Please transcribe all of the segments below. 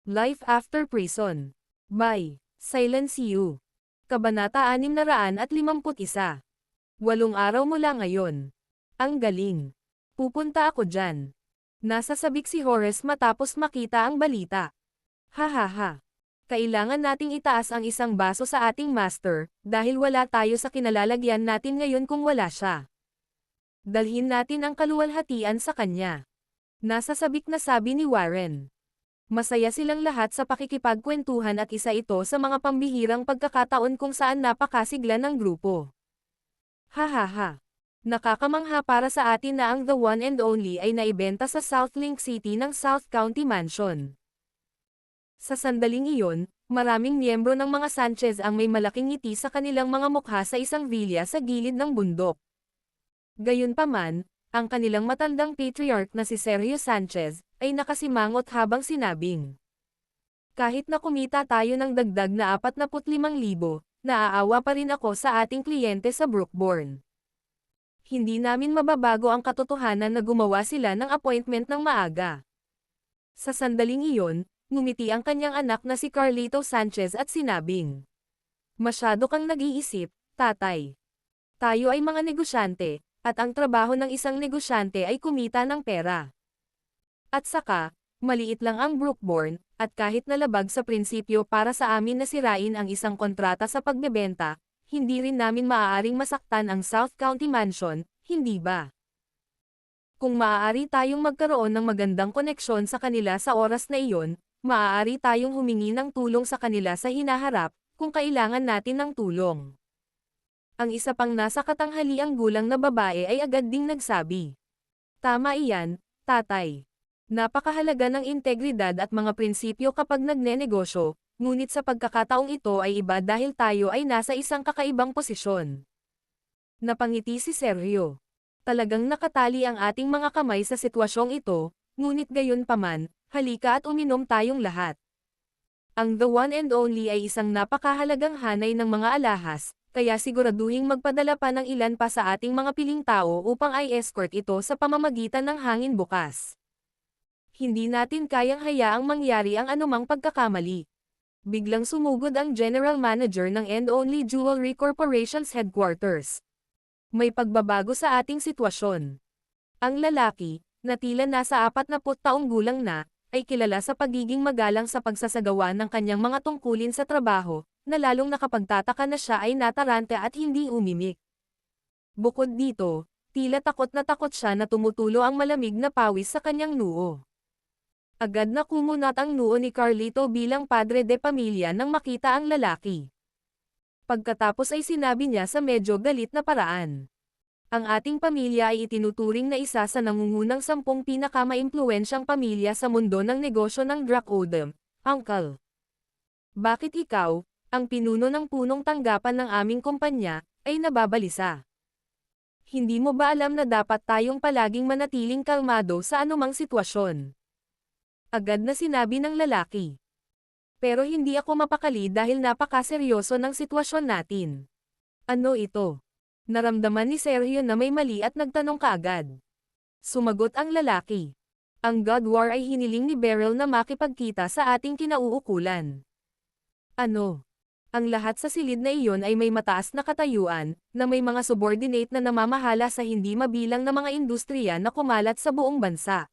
Life After Prison. By Silence You. Kabanata 651. 8 araw mula ngayon. Ang galing. Pupunta ako dyan. Nasa sabik si Horace matapos makita ang balita. Hahaha. Kailangan nating itaas ang isang baso sa ating master, dahil wala tayo sa kinalalagyan natin ngayon kung wala siya. Dalhin natin ang kaluwalhatian sa kanya. Nasa sabik na sabi ni Warren. Masaya silang lahat sa pakikipagkwentuhan at isa ito sa mga pambihirang pagkakataon kung saan napakasigla ng grupo. Hahaha. Nakakamangha para sa atin na ang The One and Only ay naibenta sa South Link City ng South County Mansion. Sa sandaling iyon, maraming miyembro ng mga Sanchez ang may malaking ngiti sa kanilang mga mukha sa isang villa sa gilid ng bundok. Gayunpaman, ang kanilang matandang patriarch na si Sergio Sanchez, ay nakasimangot habang sinabing, kahit na kumita tayo ng dagdag na 45,000, naaawa pa rin ako sa ating kliyente sa Brookborn. Hindi namin mababago ang katotohanan na gumawa sila ng appointment ng maaga. Sa sandaling iyon, ngumiti ang kanyang anak na si Carlito Sanchez at sinabing, masyado kang nag-iisip, tatay. Tayo ay mga negosyante, at ang trabaho ng isang negosyante ay kumita ng pera. At saka, maliit lang ang Brookborn, at kahit nalabag sa prinsipyo para sa amin na sirain ang isang kontrata sa pagbebenta, hindi rin namin maaaring masaktan ang South County Mansion, hindi ba? Kung maaari tayong magkaroon ng magandang koneksyon sa kanila sa oras na iyon, maaari tayong humingi ng tulong sa kanila sa hinaharap, kung kailangan natin ng tulong. Ang isa pang nasa katanghaliang gulang na babae ay agad ding nagsabi. Tama iyan, tatay. Napakahalaga ng integridad at mga prinsipyo kapag nagnenegosyo, ngunit sa pagkakataong ito ay iba dahil tayo ay nasa isang kakaibang posisyon. Napangiti si Sergio. Talagang nakatali ang ating mga kamay sa sitwasyong ito, ngunit gayon paman, halika at uminom tayong lahat. Ang The One and Only ay isang napakahalagang hanay ng mga alahas, kaya siguraduhing magpadala pa ng ilan pa sa ating mga piling tao upang i-escort ito sa pamamagitan ng hangin bukas. Hindi natin kayang hayaang mangyari ang anumang pagkakamali. Biglang sumugod ang General Manager ng And Only Jewelry Corporation's headquarters. May pagbabago sa ating sitwasyon. Ang lalaki, na tila nasa 40 taong gulang na, ay kilala sa pagiging magalang sa pagsasagawa ng kanyang mga tungkulin sa trabaho, na lalong nakapagtataka na siya ay natarante at hindi umimik. Bukod dito, tila takot siya na tumutulo ang malamig na pawis sa kanyang noo. Agad na kumunat ang noo ni Carlito bilang padre de pamilya nang makita ang lalaki. Pagkatapos ay sinabi niya sa medyo galit na paraan. Ang ating pamilya ay itinuturing na isa sa nangungunang 10 pinakamaimpluwensyang pamilya sa mundo ng negosyo ng Dracodem, Uncle. Bakit ikaw, ang pinuno ng punong tanggapan ng aming kumpanya, ay nababalisa? Hindi mo ba alam na dapat tayong palaging manatiling kalmado sa anumang sitwasyon? Agad na sinabi ng lalaki. Pero hindi ako mapakali dahil napakaseryoso ng sitwasyon natin. Ano ito? Naramdaman ni Sergio na may mali at nagtanong kaagad. Sumagot ang lalaki. Ang God War ay hiniling ni Beryl na makipagkita sa ating kinauukulan. Ano? Ang lahat sa silid na iyon ay may mataas na katayuan, na may mga subordinate na namamahala sa hindi mabilang na mga industriya na kumalat sa buong bansa.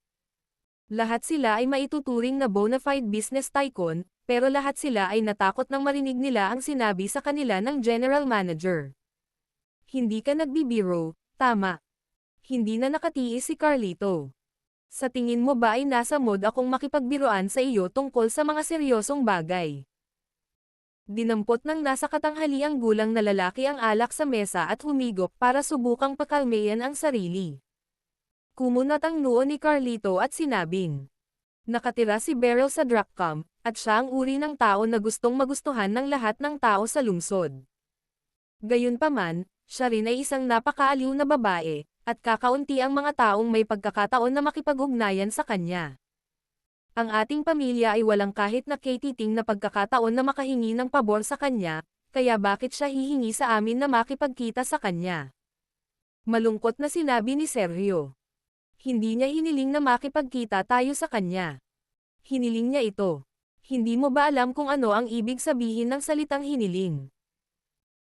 Lahat sila ay maituturing na bona fide business tycoon, pero lahat sila ay natakot nang marinig nila ang sinabi sa kanila ng general manager. Hindi ka nagbibiro, tama. Hindi na nakatiis si Carlito. Sa tingin mo ba ay nasa mood akong makipagbiroan sa iyo tungkol sa mga seryosong bagay? Dinampot ng nasa katanghaliang gulang na lalaki ang alak sa mesa at humigop para subukang pakalmeyan ang sarili. Kumunat ang noo ni Carlito at sinabing, nakatira si Beryl sa Draccom, at siya ang uri ng tao na gustong magustuhan ng lahat ng tao sa lungsod. Gayunpaman, siya rin ay isang napakaaliw na babae, at kakaunti ang mga taong may pagkakataon na makipag-ugnayan sa kanya. Ang ating pamilya ay walang kahit na katiting na pagkakataon na makahingi ng pabor sa kanya, kaya bakit siya hihingi sa amin na makipagkita sa kanya? Malungkot na sinabi ni Sergio. Hindi niya hiniling na makipagkita tayo sa kanya. Hiniling niya ito. Hindi mo ba alam kung ano ang ibig sabihin ng salitang hiniling?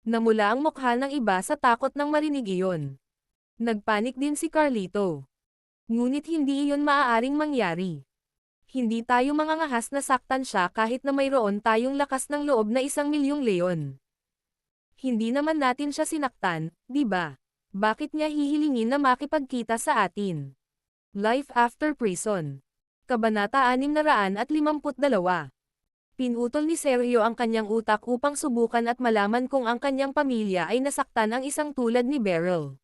Namula ang mukha ng iba sa takot nang marinig iyon. Nagpanik din si Carlito. Ngunit hindi iyon maaaring mangyari. Hindi tayo mangangahas na saktan siya kahit na mayroon tayong lakas ng loob na 1,000,000 leon. Hindi naman natin siya sinaktan, di ba? Bakit niya hihilingin na makipagkita sa atin? Life After Prison. Kabanata 652. Pinutol ni Sergio ang kanyang utak upang subukan at malaman kung ang kanyang pamilya ay nasaktan ang isang tulad ni Beryl.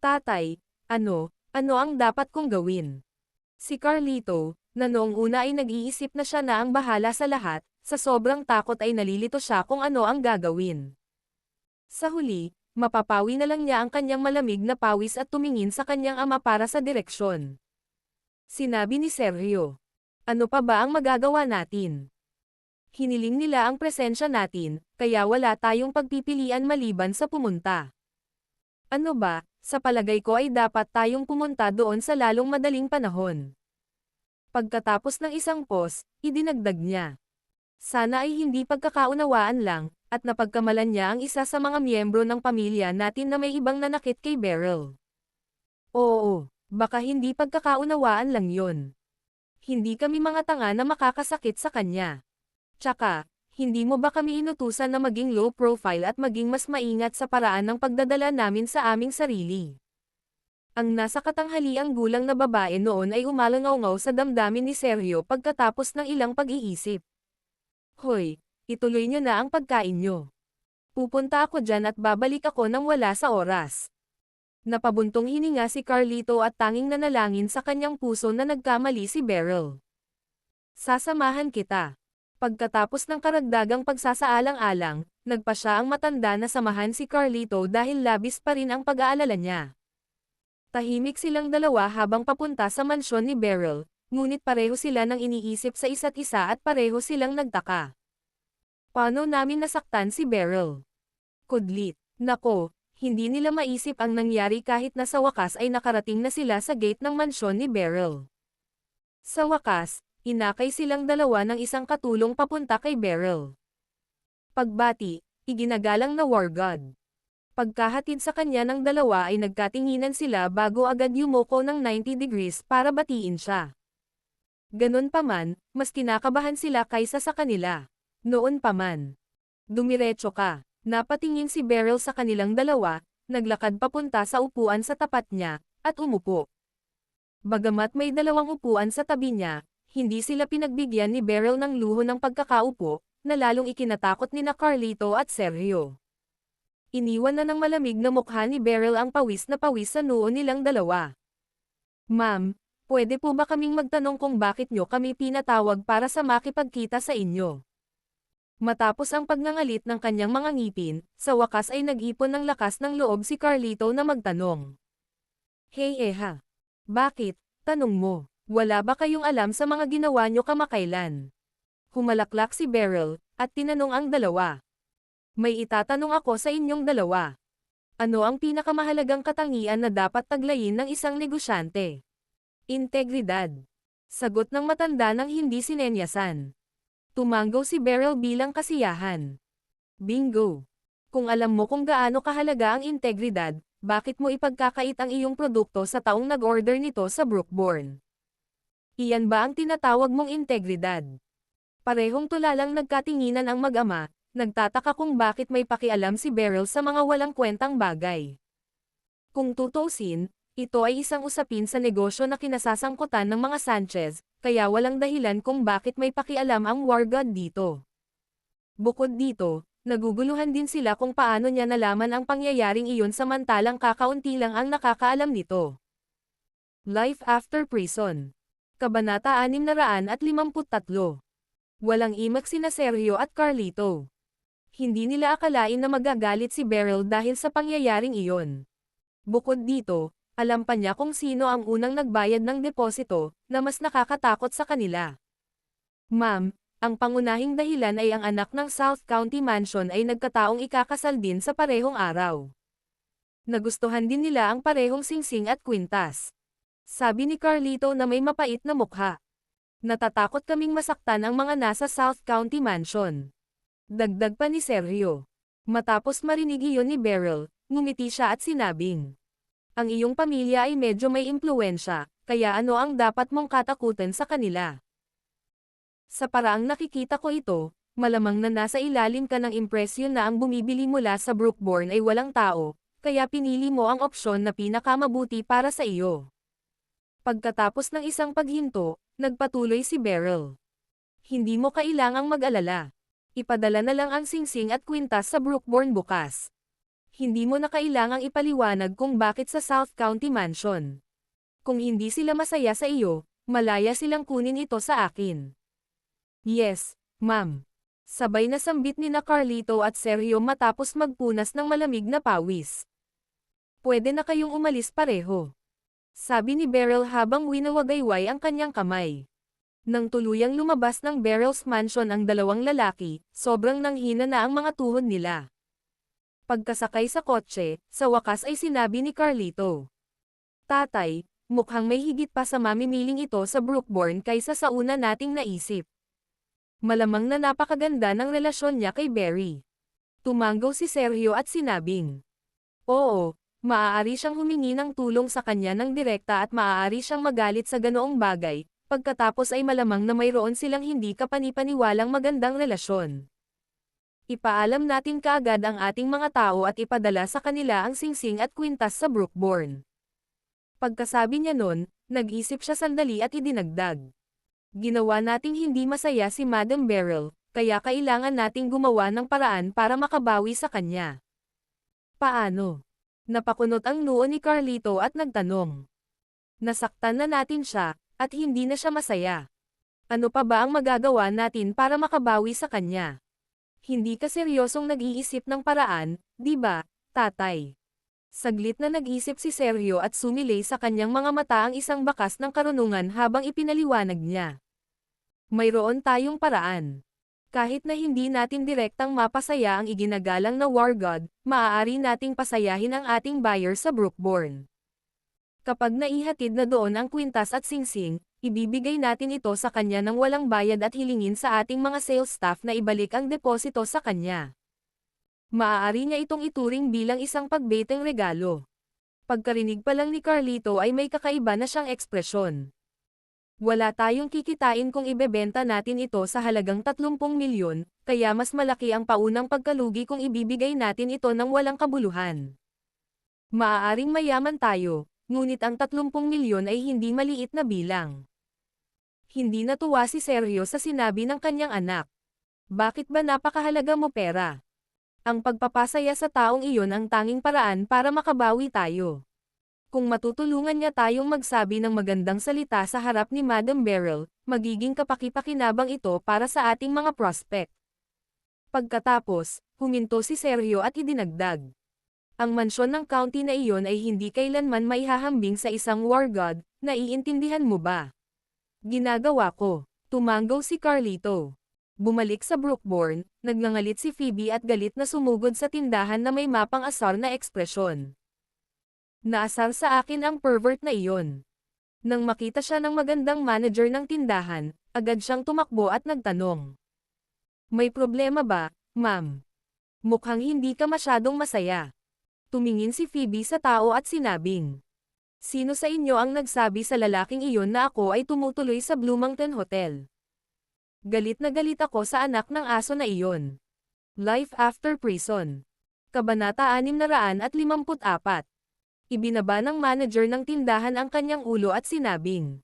Tatay, ano ang dapat kong gawin? Si Carlito, na noong una ay nag-iisip na siya na ang bahala sa lahat, sa sobrang takot ay nalilito siya kung ano ang gagawin. Sa huli, mapapawi na lang niya ang kanyang malamig na pawis at tumingin sa kanyang ama para sa direksyon. Sinabi ni Sergio, ano pa ba ang magagawa natin? Hiniling nila ang presensya natin, kaya wala tayong pagpipilian maliban sa pumunta. Ano ba, sa palagay ko ay dapat tayong pumunta doon sa lalong madaling panahon. Pagkatapos ng isang pause, idinagdag niya. Sana ay hindi pagkakaunawaan lang, at napagkamalan niya ang isa sa mga miyembro ng pamilya natin na may ibang nanakit kay Beryl. Oo, baka hindi pagkakaunawaan lang yon. Hindi kami mga tanga na makakasakit sa kanya. Tsaka, hindi mo ba kami inutusan na maging low profile at maging mas maingat sa paraan ng pagdadala namin sa aming sarili? Ang nasa katanghaliang gulang na babae noon ay umalangaw-ngaw sa damdamin ni Sergio pagkatapos ng ilang pag-iisip. Hoy, ituloy nyo na ang pagkain nyo. Pupunta ako dyan at babalik ako nang wala sa oras. Napabuntong hininga si Carlito at tanging nanalangin sa kanyang puso na nagkamali si Beryl. Sasamahan kita. Pagkatapos ng karagdagang pagsasaalang-alang, nagpa siya ang matanda na samahan si Carlito dahil labis pa rin ang pag-aalala niya. Tahimik silang dalawa habang papunta sa mansyon ni Beryl, ngunit pareho sila nang iniisip sa isa't isa at pareho silang nagtaka. Paano namin nasaktan si Beryl? Kudlit. Nako, hindi nila maisip ang nangyari kahit na sa wakas ay nakarating na sila sa gate ng mansyon ni Beryl. Sa wakas, inakay silang dalawa ng isang katulong papunta kay Beryl. Pagbati, iginagalang na war god. Pagkahatid sa kanya ng dalawa ay nagkatinginan sila bago agad yumuko ng 90 degrees para batiin siya. Ganun pa man, mas kinakabahan sila kaysa sa kanila. Noon pa man. Dumiretso ka. Napatingin si Beryl sa kanilang dalawa, naglakad papunta sa upuan sa tapat niya, at umupo. Bagamat may dalawang upuan sa tabi niya, hindi sila pinagbigyan ni Beryl ng luho ng pagkakaupo, na lalong ikinatakot nina Carlito at Sergio. Iniwan na ng malamig na mukha ni Beryl ang pawis na pawis sa noo nilang dalawa. Ma'am, pwede po ba kaming magtanong kung bakit nyo kami pinatawag para sa makipagkita sa inyo? Matapos ang pagngangalit ng kanyang mga ngipin, sa wakas ay nag-ipon ng lakas ng loob si Carlito na magtanong. Hey Eha. Bakit? Tanong mo. Wala ba kayong alam sa mga ginawa nyo kamakailan? Humalaklak si Beryl, at tinanong ang dalawa. May itatanong ako sa inyong dalawa. Ano ang pinakamahalagang katangian na dapat taglayin ng isang negosyante? Integridad. Sagot ng matanda nang hindi sinenyasan. Tumanggaw si Beryl bilang kasiyahan. Bingo! Kung alam mo kung gaano kahalaga ang integridad, bakit mo ipagkakait ang iyong produkto sa taong nag-order nito sa Brookborn? Iyan ba ang tinatawag mong integridad? Parehong tulalang nagkatinginan ang mag-ama, nagtataka kung bakit may pakialam si Beryl sa mga walang kwentang bagay. Kung tutuusin, ito ay isang usapin sa negosyo na kinasasangkutan ng mga Sanchez, kaya walang dahilan kung bakit may pakialam ang war god dito. Bukod dito, naguguluhan din sila kung paano niya nalaman ang pangyayaring iyon samantalang kakaunti lang ang nakakaalam nito. Life After Prison. Kabanata 653. Walang imak sina Sergio at Carlito. Hindi nila akalain na magagalit si Beryl dahil sa pangyayaring iyon. Bukod dito, alam pa niya kung sino ang unang nagbayad ng deposito, na mas nakakatakot sa kanila. Ma'am, ang pangunahing dahilan ay ang anak ng South County Mansion ay nagkataong ikakasal din sa parehong araw. Nagustuhan din nila ang parehong singsing at kwintas. Sabi ni Carlito na may mapait na mukha. Natatakot kaming masaktan ang mga nasa South County Mansion. Dagdag pa ni Sergio. Matapos marinig iyon ni Beryl, ngumiti siya at sinabing, ang iyong pamilya ay medyo may impluwensya, kaya ano ang dapat mong katakutan sa kanila? Sa paraang nakikita ko ito, malamang na nasa ilalim ka ng impresyon na ang bumibili mula sa Brookborn ay walang tao, kaya pinili mo ang opsyon na pinakamabuti para sa iyo. Pagkatapos ng isang paghinto, nagpatuloy si Beryl. Hindi mo kailangang mag-alala. Ipadala na lang ang singsing at kwintas sa Brookborn bukas. Hindi mo na kailangang ipaliwanag kung bakit sa South County Mansion. Kung hindi sila masaya sa iyo, malaya silang kunin ito sa akin. Yes, ma'am. Sabay na sambit ni na Carlito at Sergio matapos magpunas ng malamig na pawis. Pwede na kayong umalis pareho. Sabi ni Beryl habang winawagayway ang kanyang kamay. Nang tuluyang lumabas ng Beryl's mansion ang dalawang lalaki, sobrang nanghina na ang mga tuhod nila. Pagkasakay sa kotse, sa wakas ay sinabi ni Carlito. Tatay, mukhang may higit pa sa mamimiling ito sa Brookborn kaysa sa una nating naisip. Malamang na napakaganda ng relasyon niya kay Barry. Tumanggaw si Sergio at sinabing, oo, maaari siyang humingi ng tulong sa kanya ng direkta at maaari siyang magalit sa ganoong bagay, pagkatapos ay malamang na mayroon silang hindi kapanipaniwalang magandang relasyon. Ipaalam natin kaagad ang ating mga tao at ipadala sa kanila ang singsing at kwintas sa Brookborn. Pagkasabi niya nun, nag-isip siya sandali at idinagdag. Ginawa nating hindi masaya si Madam Beryl, kaya kailangan nating gumawa ng paraan para makabawi sa kanya. Paano? Napakunot ang noo ni Carlito at nagtanong. Nasaktan na natin siya, at hindi na siya masaya. Ano pa ba ang magagawa natin para makabawi sa kanya? Hindi ka seryosong nag-iisip ng paraan, di ba, tatay? Saglit na nag-isip si Sergio at sumilay sa kanyang mga mata ang isang bakas ng karunungan habang ipinaliwanag niya. Mayroon tayong paraan. Kahit na hindi natin direktang mapasaya ang iginagalang na War God, maaari nating pasayahin ang ating buyer sa Brookborn. Kapag naihatid na doon ang kwintas at singsing, ibibigay natin ito sa kanya ng walang bayad at hilingin sa ating mga sales staff na ibalik ang deposito sa kanya. Maaari niya itong ituring bilang isang pagbeteng regalo. Pagkarinig pa lang ni Carlito ay may kakaiba na siyang ekspresyon. Wala tayong kikitain kung ibebenta natin ito sa halagang 30 milyon, kaya mas malaki ang paunang pagkalugi kung ibibigay natin ito ng walang kabuluhan. Maaaring mayaman tayo, ngunit ang 30 milyon ay hindi maliit na bilang. Hindi natuwa si Sergio sa sinabi ng kanyang anak. Bakit ba napakahalaga mo pera? Ang pagpapasaya sa taong iyon ang tanging paraan para makabawi tayo. Kung matutulungan niya tayong magsabi ng magandang salita sa harap ni Madam Beryl, magiging kapaki-pakinabang ito para sa ating mga prospect. Pagkatapos, huminto si Sergio at idinagdag. Ang mansyon ng county na iyon ay hindi kailanman maihahambing sa isang war god, naiintindihan mo ba? Ginagawa ko. Tumanggaw si Carlito. Bumalik sa Brookborn, nagngangalit si Phoebe at galit na sumugod sa tindahan na may mapang asar na ekspresyon. Naasar sa akin ang pervert na iyon. Nang makita siya ng magandang manager ng tindahan, agad siyang tumakbo at nagtanong. May problema ba, ma'am? Mukhang hindi ka masyadong masaya. Tumingin si Phoebe sa tao at sinabing, sino sa inyo ang nagsabi sa lalaking iyon na ako ay tumutuloy sa Bloomington Hotel? Galit na galit ako sa anak ng aso na iyon. Life After Prison. Kabanata 654. Ibinaba ng manager ng tindahan ang kanyang ulo at sinabing,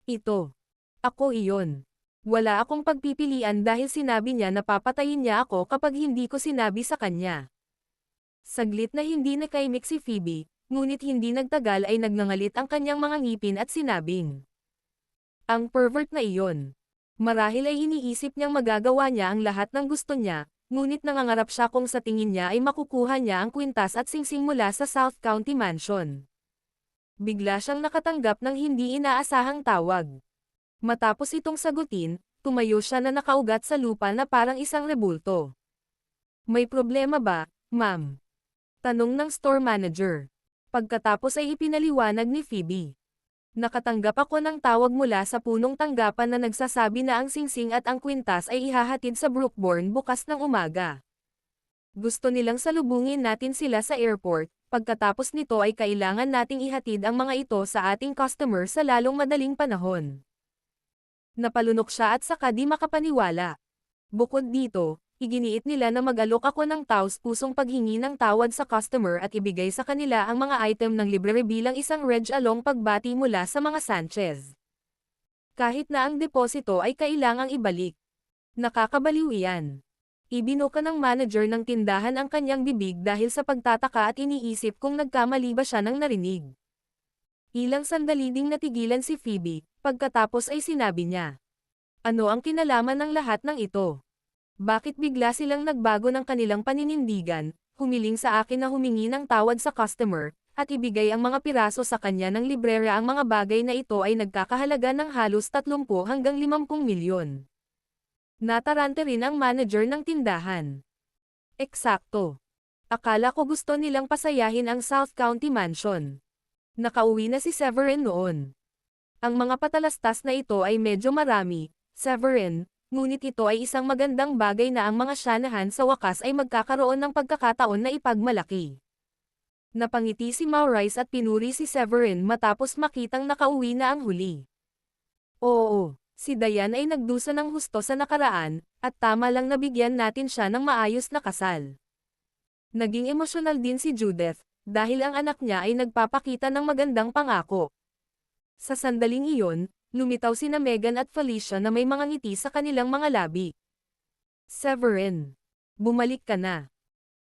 ito. Ako iyon. Wala akong pagpipilian dahil sinabi niya na papatayin niya ako kapag hindi ko sinabi sa kanya. Saglit na hindi nakaimik si Phoebe, ngunit hindi nagtagal ay nagngangalit ang kanyang mga ngipin at sinabing, ang pervert na iyon. Marahil ay iniisip niyang magagawa niya ang lahat ng gusto niya, ngunit nangangarap siya kung sa tingin niya ay makukuha niya ang kwintas at singsing mula sa South County Mansion. Bigla siyang nakatanggap ng hindi inaasahang tawag. Matapos itong sagutin, tumayo siya na nakaugat sa lupa na parang isang rebulto. May problema ba, ma'am? Tanong ng store manager. Pagkatapos ay ipinaliwanag ni Phoebe. Nakatanggap ako ng tawag mula sa punong tanggapan na nagsasabi na ang singsing at ang kwintas ay ihahatid sa Brookborn bukas ng umaga. Gusto nilang salubungin natin sila sa airport, pagkatapos nito ay kailangan nating ihatid ang mga ito sa ating customer sa lalong madaling panahon. Napalunok siya at saka di makapaniwala. Bukod dito, iginiit nila na mag-alok ako ng taos-pusong paghingi ng tawad sa customer at ibigay sa kanila ang mga item ng libre bilang isang reg-along pagbati mula sa mga Sanchez. Kahit na ang deposito ay kailangang ibalik. Nakakabaliw iyan. Ibinuka ng manager ng tindahan ang kanyang bibig dahil sa pagtataka at iniisip kung nagkamali ba siya ng narinig. Ilang sandali ding natigilan si Phoebe, pagkatapos ay sinabi niya. Ano ang kinalaman ng lahat ng ito? Bakit bigla silang nagbago ng kanilang paninindigan, humiling sa akin na humingi ng tawad sa customer, at ibigay ang mga piraso sa kanya ng librera? Ang mga bagay na ito ay nagkakahalaga ng halos 30 hanggang 50 milyon. Natarante rin ang manager ng tindahan. Eksakto. Akala ko gusto nilang pasayahin ang South County Mansion. Nakauwi na si Severin noon. Ang mga patalastas na ito ay medyo marami, Severin, ngunit ito ay isang magandang bagay na ang mga Shanahan sa wakas ay magkakaroon ng pagkakataon na ipagmalaki. Napangiti si Maurice at pinuri si Severin matapos makitang nakauwi na ang huli. Oo. Si Diane ay nagdusa ng husto sa nakaraan, at tama lang nabigyan natin siya ng maayos na kasal. Naging emosyonal din si Judith, dahil ang anak niya ay nagpapakita ng magandang pangako. Sa sandaling iyon, lumitaw sina Megan at Felicia na may mga ngiti sa kanilang mga labi. Severin, bumalik ka na.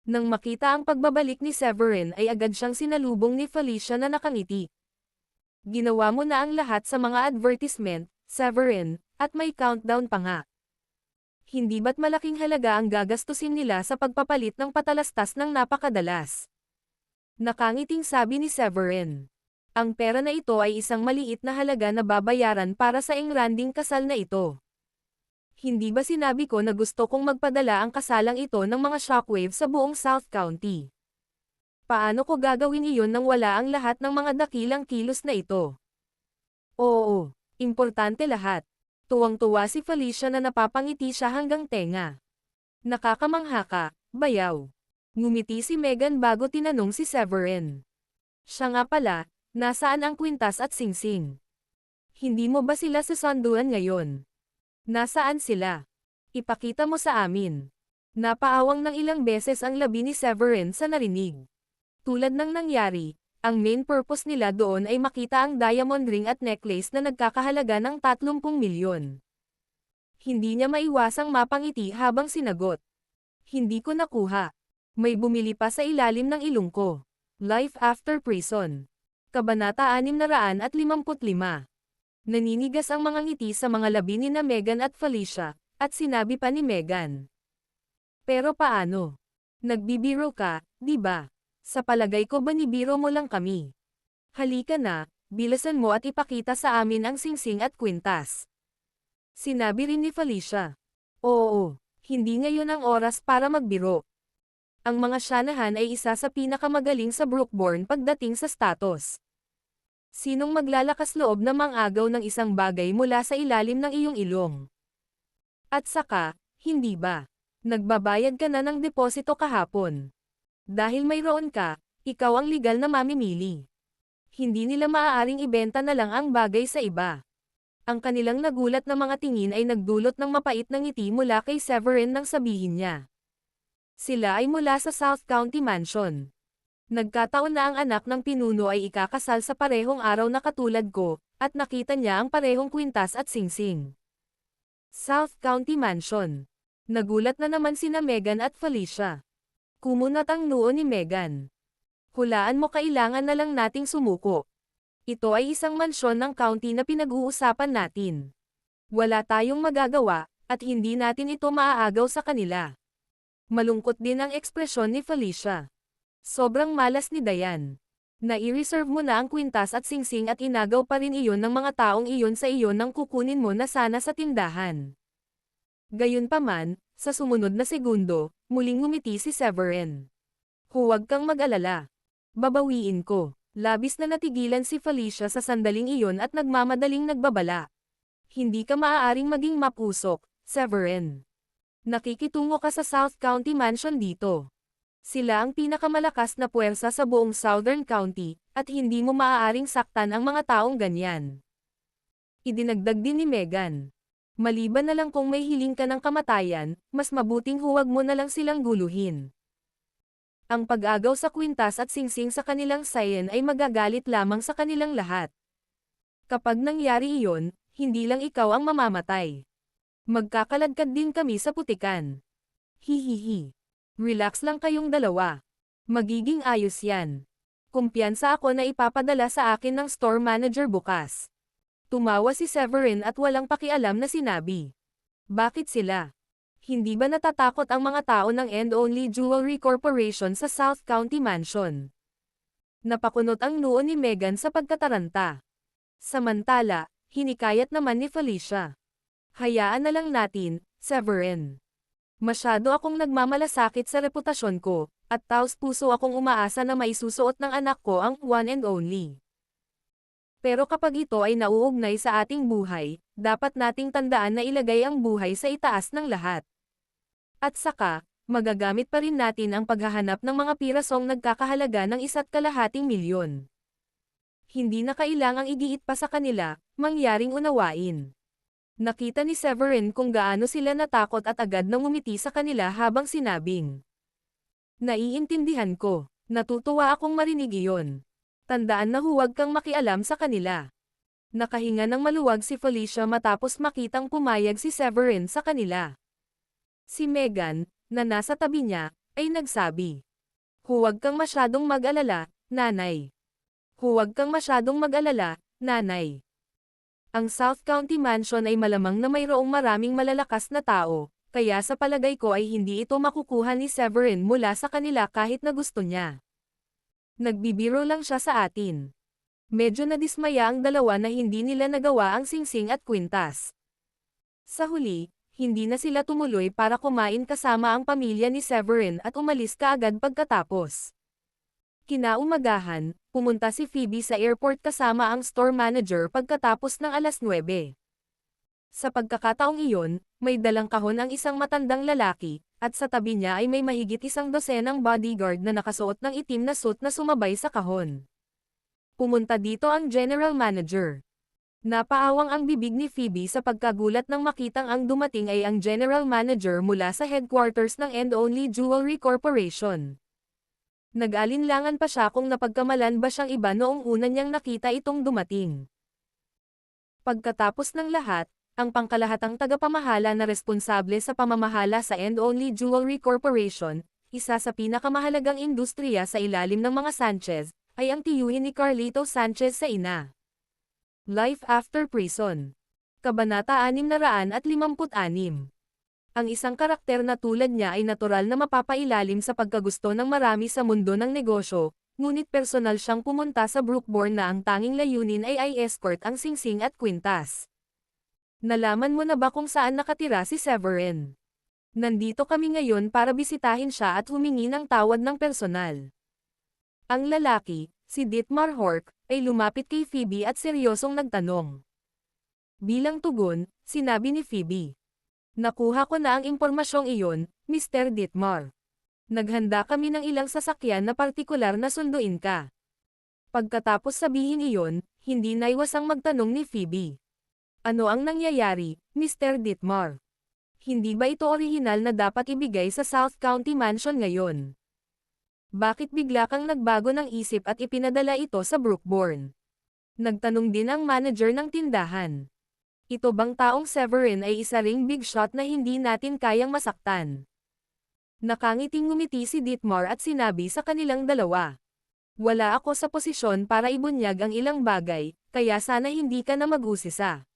Nang makita ang pagbabalik ni Severin ay agad siyang sinalubong ni Felicia na nakangiti. Ginawa mo na ang lahat sa mga advertisement, Severin, at may countdown pa nga. Hindi ba't malaking halaga ang gagastusin nila sa pagpapalit ng patalastas ng napakadalas? Nakangiting sabi ni Severin. Ang pera na ito ay isang maliit na halaga na babayaran para sa engranding kasal na ito. Hindi ba sinabi ko na gusto kong magpadala ang kasalang ito ng mga shockwave sa buong South County? Paano ko gagawin iyon nang wala ang lahat ng mga dakilang kilos na ito? Oo. Importante lahat. Tuwang-tuwa si Felicia na napapangiti siya hanggang tenga. Nakakamangha ka, bayaw. Ngumiti si Megan bago tinanong si Severin. Siya nga pala, nasaan ang kwintas at singsing? Hindi mo ba sila susunduan ngayon? Nasaan sila? Ipakita mo sa amin. Napaawang ng ilang beses ang labi ni Severin sa narinig. Tulad ng nangyari, ang main purpose nila doon ay makita ang diamond ring at necklace na nagkakahalaga ng 30 milyon. Hindi niya maiwasang mapangiti habang sinagot. Hindi ko nakuha. May bumili pa sa ilalim ng ilong ko. Life After Prison. Kabanata 655. Naninigas ang mga ngiti sa mga labi ni na Megan at Felicia, at sinabi pa ni Megan. Pero paano? Nagbibiro ka, di ba? Sa palagay ko banibiro mo lang kami. Halika na, bilasan mo at ipakita sa amin ang singsing at kwintas. Sinabi rin ni Felicia. Oo, hindi ngayon ang oras para magbiro. Ang mga Shanahan ay isa sa pinakamagaling sa Brookborn pagdating sa status. Sinong maglalakas loob na mangagaw ng isang bagay mula sa ilalim ng iyong ilong? At saka, hindi ba? Nagbabayad ka na ng deposito kahapon. Dahil mayroon ka, ikaw ang legal na mamimili. Hindi nila maaaring ibenta na lang ang bagay sa iba. Ang kanilang nagulat na mga tingin ay nagdulot ng mapait na ngiti mula kay Severin nang sabihin niya. Sila ay mula sa South County Mansion. Nagkataon na ang anak ng pinuno ay ikakasal sa parehong araw na katulad ko, at nakita niya ang parehong kwintas at singsing. South County Mansion. Nagulat na naman sina Megan at Felicia. Kumunat ang noo ni Megan. Hulaan mo, kailangan na lang nating sumuko. Ito ay isang mansyon ng county na pinag-uusapan natin. Wala tayong magagawa, at hindi natin ito maaagaw sa kanila. Malungkot din ang ekspresyon ni Felicia. Sobrang malas ni Diane. Nai-reserve mo na ang kwintas at singsing at inagaw pa rin iyon ng mga taong iyon sa iyo nang kukunin mo na sana sa tindahan. Gayunpaman, sa sumunod na segundo, muling ngumiti si Severin. Huwag kang mag-alala. Babawiin ko. Labis na natigilan si Felicia sa sandaling iyon at nagmamadaling nagbabala. Hindi ka maaaring maging mapusok, Severin. Nakikitungo ka sa South County Mansion dito. Sila ang pinakamalakas na puwersa sa buong Southern County, at hindi mo maaaring saktan ang mga taong ganyan. Idinagdag din ni Megan. Maliban na lang kung may hiling ka ng kamatayan, mas mabuting huwag mo na lang silang guluhin. Ang pag-agaw sa kwintas at singsing sa kanilang sayen ay magagalit lamang sa kanilang lahat. Kapag nangyari iyon, hindi lang ikaw ang mamamatay. Magkakaladkad din kami sa putikan. Hihihi. Relax lang kayong dalawa. Magiging ayos yan. Kumpiyansa ako na ipapadala sa akin ng store manager bukas. Tumawa si Severin at walang pakialam na sinabi. Bakit sila? Hindi ba natatakot ang mga tao ng And Only Jewelry Corporation sa South County Mansion? Napakunot ang noo ni Megan sa pagkataranta. Samantala, hinikayat naman ni Felicia. Hayaan na lang natin, Severin. Masyado akong nagmamalasakit sa reputasyon ko, at taos-puso akong umaasa na maisusuot ng anak ko ang one and only. Pero kapag ito ay nauugnay sa ating buhay, dapat nating tandaan na ilagay ang buhay sa itaas ng lahat. At saka, magagamit pa rin natin ang paghahanap ng mga pirasong nagkakahalaga ng 1.5 milyon. Hindi na kailangang igiit pa sa kanila, mangyaring unawain. Nakita ni Severin kung gaano sila natakot at agad nang ngumiti sa kanila habang sinabing. Naiintindihan ko, natutuwa akong marinig iyon. Tandaan na huwag kang makialam sa kanila. Nakahinga ng maluwag si Felicia matapos makitang pumayag si Severin sa kanila. Si Megan, na nasa tabi niya, ay nagsabi. Huwag kang masyadong mag-alala, nanay. Huwag kang masyadong mag-alala, nanay. Ang South County Mansion ay malamang na mayroong maraming malalakas na tao, kaya sa palagay ko ay hindi ito makukuha ni Severin mula sa kanila kahit na gusto niya. Nagbibiro lang siya sa atin. Medyo nadismaya ang dalawa na hindi nila nagawa ang singsing at kwintas. Sa huli, hindi na sila tumuloy para kumain kasama ang pamilya ni Severin at umalis kaagad pagkatapos. Kinaumagahan, pumunta si Phoebe sa airport kasama ang store manager pagkatapos ng 9:00. Sa pagkakataong iyon, may dalang kahon ang isang matandang lalaki, at sa tabi niya ay may mahigit 12 bodyguard na nakasuot ng itim na suit na sumabay sa kahon. Pumunta dito ang general manager. Napaawang ang bibig ni Phoebe sa pagkagulat nang makitang ang dumating ay ang general manager mula sa headquarters ng And Only Jewelry Corporation. Nag-alinlangan pa siya kung napagkamalan ba siyang iba noong una niyang nakita itong dumating. Pagkatapos ng lahat, ang pangkalahatang tagapamahala na responsable sa pamamahala sa And Only Jewelry Corporation, isa sa pinakamahalagang industriya sa ilalim ng mga Sanchez, ay ang tiyuhin ni Carlito Sanchez sa ina. Life After Prison. Kabanata 656. Ang isang karakter na tulad niya ay natural na mapapailalim sa pagkagusto ng marami sa mundo ng negosyo, ngunit personal siyang pumunta sa Brookborn na ang tanging layunin ay i-escort ang singsing at kwintas. Nalaman mo na ba kung saan nakatira si Severin? Nandito kami ngayon para bisitahin siya at humingi ng tawad ng personal. Ang lalaki, si Dietmar Hork, ay lumapit kay Phoebe at seryosong nagtanong. Bilang tugon, sinabi ni Phoebe. Nakuha ko na ang impormasyong iyon, Mr. Dietmar. Naghanda kami ng ilang sasakyan na partikular na sunduin ka. Pagkatapos sabihin iyon, hindi naiwasang magtanong ni Phoebe. Ano ang nangyayari, Mr. Dietmar? Hindi ba ito orihinal na dapat ibigay sa South County Mansion ngayon? Bakit bigla kang nagbago ng isip at ipinadala ito sa Brookborn? Nagtanong din ang manager ng tindahan. Ito bang taong Severin ay isa ring big shot na hindi natin kayang masaktan? Nakangiting ngumiti si Dietmar at sinabi sa kanilang dalawa. Wala ako sa posisyon para ibunyag ang ilang bagay, kaya sana hindi ka na mag-usisa.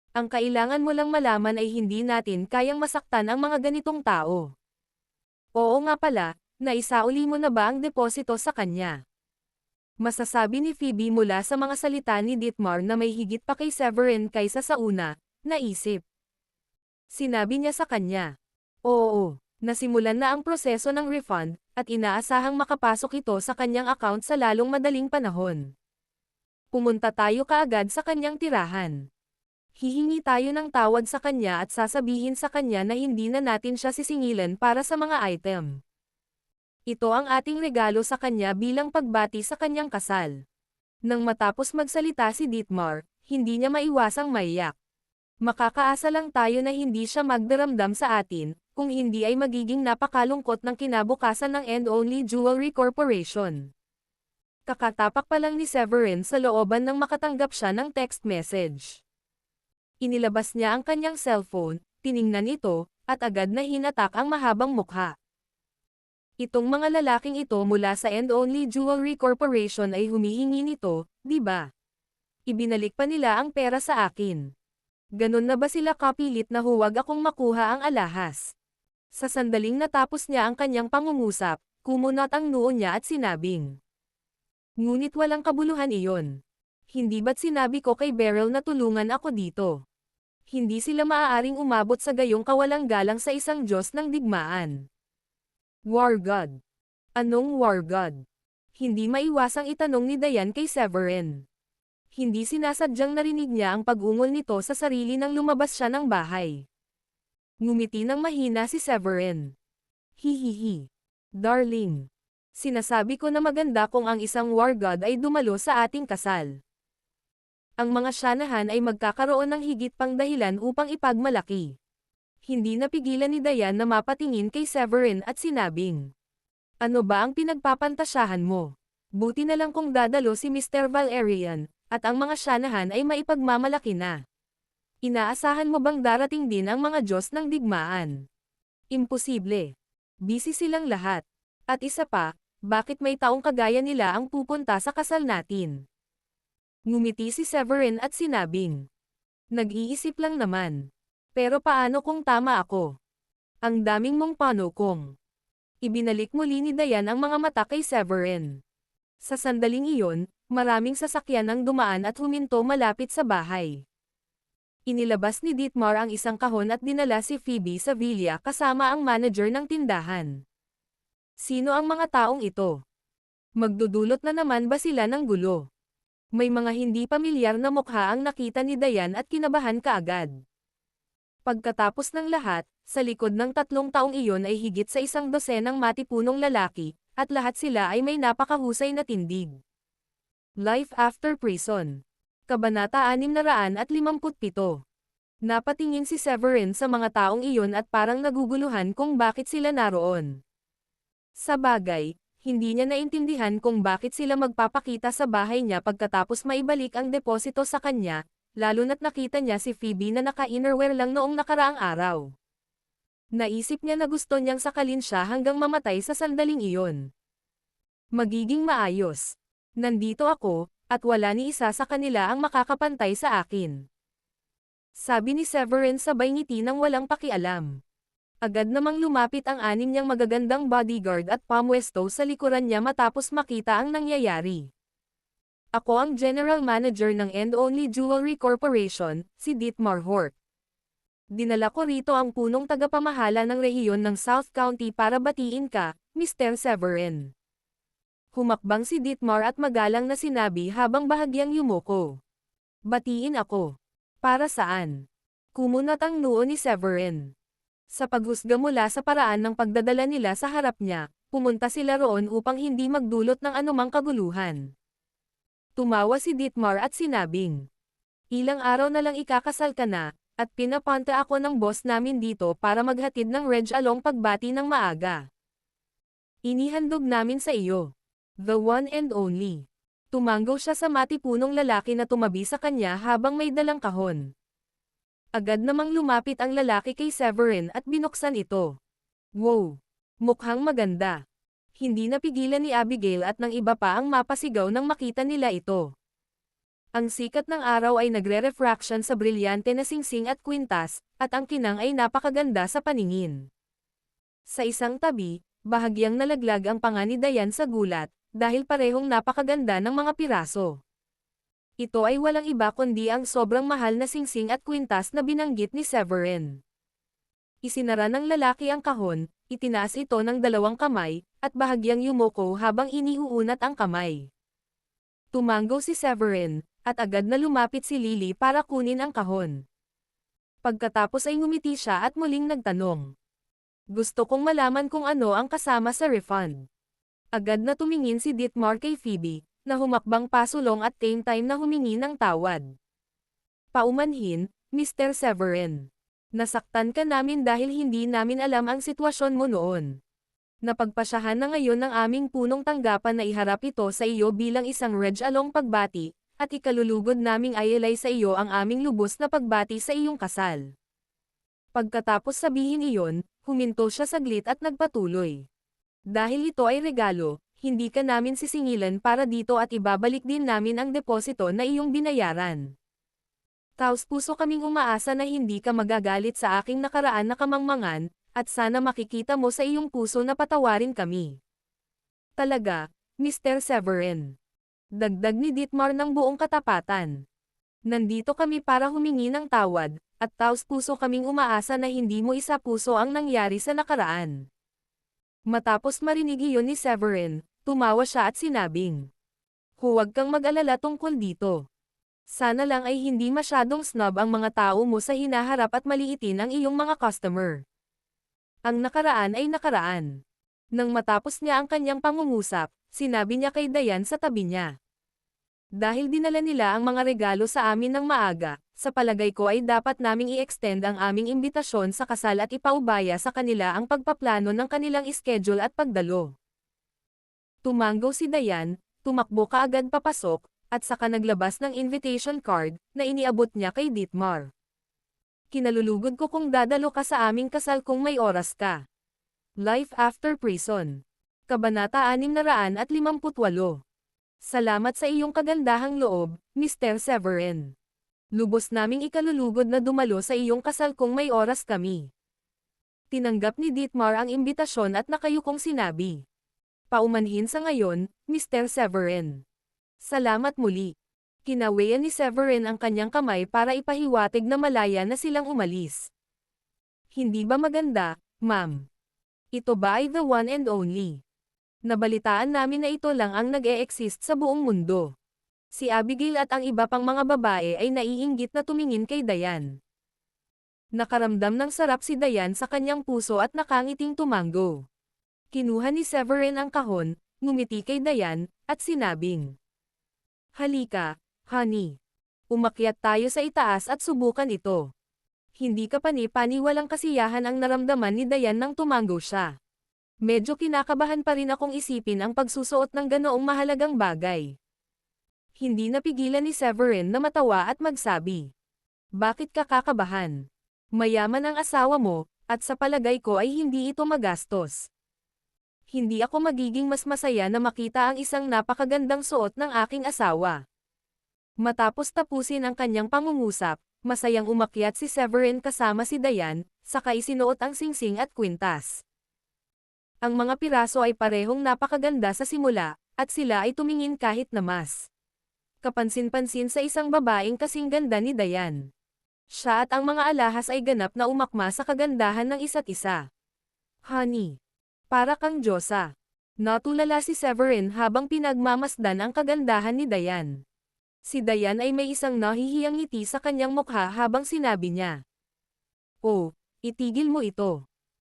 Ang kailangan mo lang malaman ay hindi natin kayang masaktan ang mga ganitong tao. Oo nga pala, naisauli mo na ba ang deposito sa kanya? Masasabi ni Phoebe mula sa mga salita ni Dietmar na may higit pa kay Severin kaysa sa una, naisip. Sinabi niya sa kanya. Oo, Nasimulan na ang proseso ng refund, at inaasahang makapasok ito sa kanyang account sa lalong madaling panahon. Pumunta tayo kaagad sa kanyang tirahan. Hihingi tayo ng tawad sa kanya at sasabihin sa kanya na hindi na natin siya sisingilan para sa mga item. Ito ang ating regalo sa kanya bilang pagbati sa kanyang kasal. Nang matapos magsalita si Dietmar, hindi niya maiwasang maiyak. Makakaasa lang tayo na hindi siya magdaramdam sa atin, kung hindi ay magiging napakalungkot ng kinabukasan ng And Only Jewelry Corporation. Kakatapak pa lang ni Severin sa looban nang makatanggap siya ng text message. Inilabas niya ang kanyang cellphone, tiningnan ito, at agad na hinatak ang mahabang mukha. Itong mga lalaking ito mula sa And Only Jewelry Corporation ay humihingi nito, di ba? Ibinalik pa nila ang pera sa akin. Ganon na ba sila kapilit na huwag akong makuha ang alahas? Sa sandaling natapos niya ang kanyang pangungusap, kumunat ang noo niya at sinabing. Ngunit walang kabuluhan iyon. Hindi ba't sinabi ko kay Beryl na tulungan ako dito? Hindi sila maaaring umabot sa gayong kawalang galang sa isang Diyos ng digmaan. War God. Anong War God? Hindi maiwasang itanong ni Diane kay Severin. Hindi sinasadyang narinig niya ang pag-ungol nito sa sarili nang lumabas siya ng bahay. Ngumiti ng mahina si Severin. Hihihi. Darling. Sinasabi ko na maganda kung ang isang War God ay dumalo sa ating kasal. Ang mga syanahan ay magkakaroon ng higit pang dahilan upang ipagmalaki. Hindi napigilan ni Diane na mapatingin kay Severin at sinabing. Ano ba ang pinagpapantasyahan mo? Buti na lang kung dadalo si Mr. Valerian, at ang mga syanahan ay maipagmamalaki na. Inaasahan mo bang darating din ang mga Diyos ng digmaan? Imposible. Busy silang lahat. At isa pa, bakit may taong kagaya nila ang pupunta sa kasal natin? Ngumiti si Severin at sinabing. Nag-iisip lang naman. Pero paano kung tama ako? Ang daming mong panukong. Ibinalik muli ni Diane ang mga mata kay Severin. Sa sandaling iyon, maraming sasakyan ang dumaan at huminto malapit sa bahay. Inilabas ni Dietmar ang isang kahon at dinala si Phoebe sa villa kasama ang manager ng tindahan. Sino ang mga taong ito? Magdudulot na naman ba sila ng gulo? May mga hindi pamilyar na mukha ang nakita ni Diane at kinabahan kaagad. Pagkatapos ng lahat, sa likod ng 3 taong iyon ay higit sa 100 matipunong lalaki, at lahat sila ay may napakahusay na tindig. Life After Prison. Kabanata 657. Napatingin si Severin sa mga taong iyon at parang naguguluhan kung bakit sila naroon. Sa bagay, hindi niya naintindihan kung bakit sila magpapakita sa bahay niya pagkatapos maibalik ang deposito sa kanya, lalo na't nakita niya si Phoebe na naka-innerwear lang noong nakaraang araw. Naisip niya na gusto niyang sakalin siya hanggang mamatay sa sandaling iyon. Magiging maayos. Nandito ako, at wala ni isa sa kanila ang makakapantay sa akin. Sabi ni Severin sabay ngiti ng walang pakialam. Agad namang lumapit ang 6 niyang magagandang bodyguard at pamwesto sa likuran niya matapos makita ang nangyayari. Ako ang General Manager ng And Only Jewelry Corporation, si Dietmar Hort. Dinala ko rito ang punong tagapamahala ng rehiyon ng South County para batiin ka, Mr. Severin. Humakbang si Dietmar at magalang na sinabi habang bahagyang yumuko. Batiin ako. Para saan? Kumunat ang noo ni Severin. Sa paghusga mula sa paraan ng pagdadala nila sa harap niya, pumunta sila roon upang hindi magdulot ng anumang kaguluhan. Tumawa si Dietmar at sinabing, ilang araw na lang ikakasal ka na, at pinapanta ako ng boss namin dito para maghatid ng Reg along pagbati ng maaga. Inihandog namin sa iyo. The one and only. Tumanggaw siya sa matipunong lalaki na tumabi sa kanya habang may dalang kahon. Agad namang lumapit ang lalaki kay Severin at binuksan ito. Wow! Mukhang maganda. Hindi napigilan ni Abigail at ng iba pa ang mapasigaw nang makita nila ito. Ang sikat ng araw ay nagre-refraction sa brilyante na singsing at kwintas, at ang kinang ay napakaganda sa paningin. Sa isang tabi, bahagyang nalaglag ang panga ni Diane sa gulat, dahil parehong napakaganda ng mga piraso. Ito ay walang iba kundi ang sobrang mahal na singsing at kwintas na binanggit ni Severin. Isinara ng lalaki ang kahon, itinaas ito ng dalawang kamay, at bahagyang yumuko habang iniuunat ang kamay. Tumango si Severin, at agad na lumapit si Lily para kunin ang kahon. Pagkatapos ay ngumiti siya at muling nagtanong. Gusto kong malaman kung ano ang kasama sa refund. Agad na tumingin si Ditmar kay Phoebe, na humakbang pasulong at same time na humingi ng tawad. Paumanhin, Mr. Severin. Nasaktan ka namin dahil hindi namin alam ang sitwasyon mo noon. Napagpasyahan na ngayon ng aming punong tanggapan na iharap ito sa iyo bilang isang reg-along pagbati, at ikalulugod naming ayalay sa iyo ang aming lubos na pagbati sa iyong kasal. Pagkatapos sabihin iyon, huminto siya saglit at nagpatuloy. Dahil ito ay regalo, hindi ka namin sisingilan para dito at ibabalik din namin ang deposito na iyong binayaran. Taos-puso kaming umaasa na hindi ka magagalit sa aking nakaraan na kamangmangan, at sana makikita mo sa iyong puso na patawarin kami. Talaga, Mr. Severin. Dagdag ni Ditmar ng buong katapatan. Nandito kami para humingi ng tawad, at taos-puso kaming umaasa na hindi mo isa-puso ang nangyari sa nakaraan. Matapos marinig iyon ni Severin, tumawa siya at sinabing, huwag kang mag-alala tungkol dito. Sana lang ay hindi masyadong snob ang mga tao mo sa hinaharap at maliitin ang iyong mga customer. Ang nakaraan ay nakaraan. Nang matapos niya ang kanyang pangungusap, sinabi niya kay Dayan sa tabi niya. Dahil dinala nila ang mga regalo sa amin ng maaga, sa palagay ko ay dapat naming i-extend ang aming imbitasyon sa kasal at ipaubaya sa kanila ang pagpaplano ng kanilang schedule at pagdalo. Tumango si Dayan, tumakbo kaagad papasok, at saka naglabas ng invitation card, na iniabot niya kay Ditmar. Kinalulugod ko kung dadalo ka sa aming kasal kung may oras ka. Life After Prison. Kabanata 658. Salamat sa iyong kagandahang loob, Mr. Severin. Lubos naming ikalulugod na dumalo sa iyong kasal kung may oras kami. Tinanggap ni Ditmar ang imbitasyon at nakayukong sinabi. Paumanhin sa ngayon, Mr. Severin. Salamat muli. Kinawayan ni Severin ang kanyang kamay para ipahiwatig na malaya na silang umalis. Hindi ba maganda, ma'am? Ito ba ay the one and only? Nabalitaan namin na ito lang ang nag-e-exist sa buong mundo. Si Abigail at ang iba pang mga babae ay naiinggit na tumingin kay Dayan. Nakaramdam ng sarap si Dayan sa kanyang puso at nakangiting tumango. Kinuha ni Severin ang kahon, ngumiti kay Dayan, at sinabing, halika, honey. Umakyat tayo sa itaas at subukan ito. Hindi ka pani-pani walang kasiyahan ang naramdaman ni Dayan nang tumango siya. Medyo kinakabahan pa rin akong isipin ang pagsusuot ng ganoong mahalagang bagay. Hindi napigilan ni Severin na matawa at magsabi. Bakit ka kakabahan? Mayaman ang asawa mo, at sa palagay ko ay hindi ito magastos. Hindi ako magiging mas masaya na makita ang isang napakagandang suot ng aking asawa. Matapos tapusin ang kanyang pangungusap, masayang umakyat si Severin kasama si Dayan, saka isinuot ang singsing at kwintas. Ang mga piraso ay parehong napakaganda sa simula, at sila ay tumingin kahit na mas kapansin-pansin sa isang babaeng kasing ganda ni Dayan. Siya at ang mga alahas ay ganap na umakma sa kagandahan ng isa't isa. Honey, para kang Diyosa. Natulala si Severin habang pinagmamasdan ang kagandahan ni Dayan. Si Dayan ay may isang nahihiyang ngiti sa kanyang mukha habang sinabi niya. Oh, itigil mo ito.